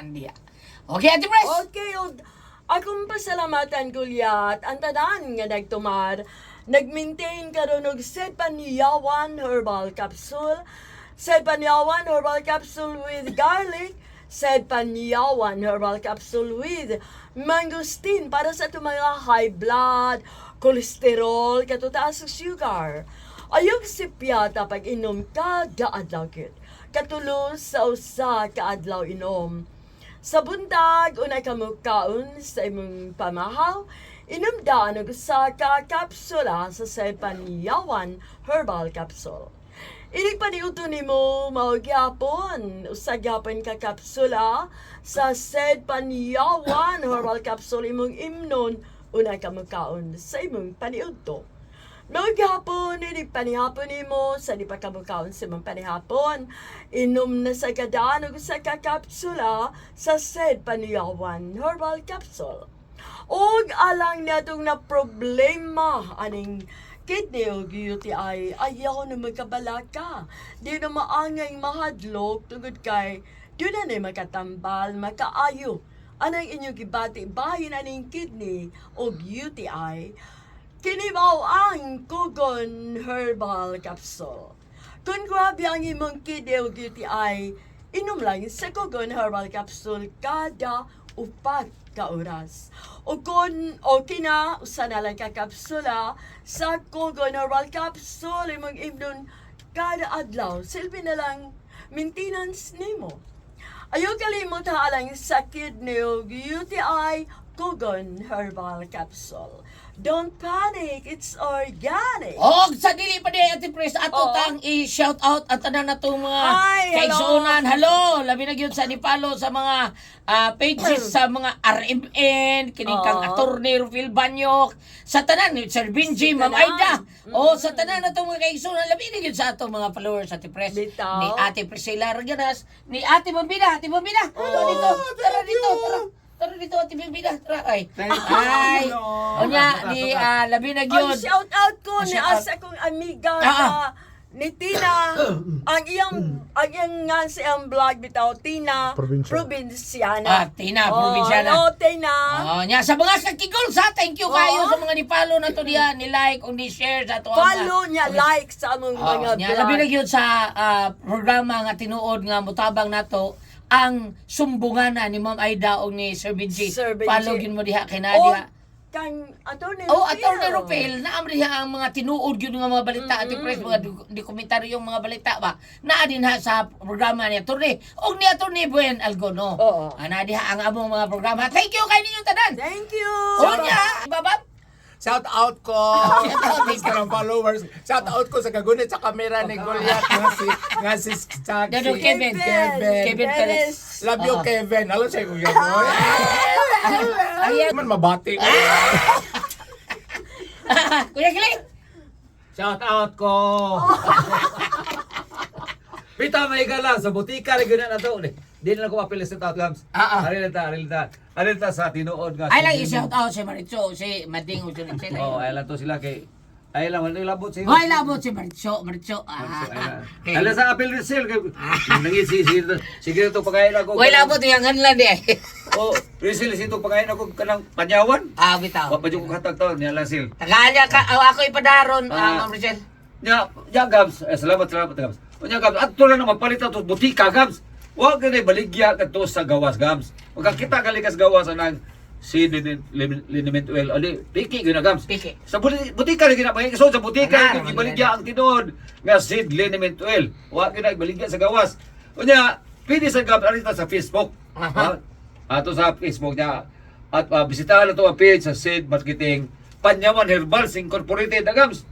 tanan diya. Okay, Ate Pres? Okay, akong pasalamatan kulyat ang tanan nga nagtumar. Nag-maintain karon og Said Panyawan Herbal Capsule. Said Panyawan Herbal Capsule with garlic. Said Panyawan Herbal Capsule with mangosteen para sa itong mga high blood, cholesterol, katutaas sa sugar. Ayog sipyata pag inom kada adlaw kit. Katulos sa usa ka adlaw inom. Sa buntag, unay ka mo kaon sa imong pamahaw, inom daan og usa ka kapsula sa Said Panyawan Herbal Capsule. Inig pa niuto nimo maugyapon usa gyapon ka kapsula sa Said Panyawan Herbal Capsule imong imnon unay ka mo kaon sa imong paniudto. Maghapon, inig panihapon nimo sa di pa kamukaon sa imong panihapon. Inom na sa kadaan og sa kakapsula sa Said Panyawan Herbal Capsule. Og alang natong na problema aning kidney o UTI, ayaw na magkabalaka. Di na maangay mahadlok tungod kay di na makatambal, makaayo. Anang inyong gibati, bahin aning kidney o UTI, kinibaw ang Kugon Herbal Capsule. Kung grabe ang imong kidney o UTI, inom lang sa Kugon Herbal Capsule kada 4 ka oras. O kung okay na, usa na lang ka kapsula sa Kugon Herbal Capsule, imong imnon kada adlaw. Silbi na lang maintenance nimo. Ayaw kalimot halang sa kidney o UTI, Kugon Herbal Capsule. Don't panic, it's organic. Og sa dili pa di Ate Pres ato tang i-shout out at tanan na itong mga kaigsuonan. Hello, labi na gyud sa Dipalo sa mga pages sa mga RMN, kining kang attorney Rufil Banyok, sa tanan ni Sir Benji, Ma'am Aida. O sa tanan na itong mga kaigsuonan, labi na gyud sa ato mga followers Ate Pres. Ni Ate Priscilla Raganas, ni Ate Bambina, Hello dito. Tara dito, tara. Tara dito, Ate Bambina, tara ay. Ay. Onya ni labi na gyud. Ang shout out ko ni asa kong amiga ni Tina. ang iyang nga siyang vlog bitaw Tina Provinciana. Tina Provinciana. Hello Tina. Nya sa mga kakigol sa thank you kayo sa mga ni-follow na to diya, ni-like o ni-share sa to. Follow niya, like sa among mga vlog. Labi na gyud sa programa nga tinuod nga mutabang nato ang sumbungan ni Ma'am Aida o ni Sir Benji. Follow yun mo diha kay Nadia. Kang Attorney Rufil, naam diha ang mga tinuod yun nga mga balita at press, mga dokumentaryong mga balita ba. Naa din ha sa programa ni Attorney. O ni Attorney Buen Algono. Naa diha ang among mga programa. Thank you kay ninyong tanan. Thank you. O niya, babab. Shout out ko sa mga followers. Shout out ko sa kagunit sa kamera ni Goliath nga si Kevin Perez. Love you Kevin. Alam siya ko yun. Ay, man mabati. Kuya Kiling. Shout out ko. Pita may gala sa butika rin ganyan na to. Di na ako mapilis sa Gams. Arilita sa tinuod nga. Ay lang i-shout out si Maritso, si Mading Usulit sila. Ay lang to sila kay. Ay lang, labot si. Ay labot si Maritso. Ay lang sa apel resale kay. Sige to pagayon ako. Ay labot yung hanlan di ay. Oh, resale sito pagayon ako kanang Panyawan. Bitaw. Wa pa jud ko hatag to niya lang sil. Taganya ka ako ipadaron Ma'am Rachel. Ya Gams. Salamat Gams. Nya Gams, ato na magpalit to butika Gams. Wa ganay baligya kadto sa gawas Gams. Magkakita kalikas gawas anang seed liniment oil. Ali piki gyud na Gams. Piki. Sa butika rin ginapay so sa butika gibaligya ang tinuod nga seed liniment oil. Wa gyud baligya sa gawas. Unya pwede sa Gams arita sa Facebook. Ato sa Facebook niya at bisitahan na to ang page sa Seed Marketing Panyawan Herbals Incorporated Gams.